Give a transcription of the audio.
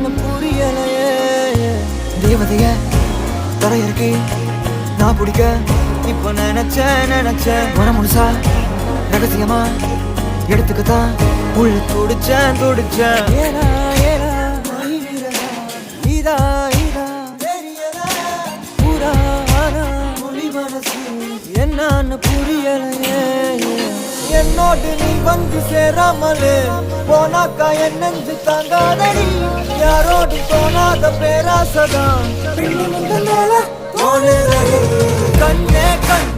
என்னன்னு புரியலையே. தேவதைய தரையிறக்கி நான் பிடிக்க இப்ப நினைச்சேன் மன முழுசா ரகசியமா எடுத்துக்கத்தான் உள்ள துடிச்சேன். ஏனா ஏனா இதா இதா பூரா ஆனா மொழி மனசு என்னன்னு புரியலையே. என்னோடு நீ வந்து சேராமலே போனாக்கா என் நெஞ்சு தாங்காதடி. யாரோடு தோணாத பேராசதான் கண்ணே கண்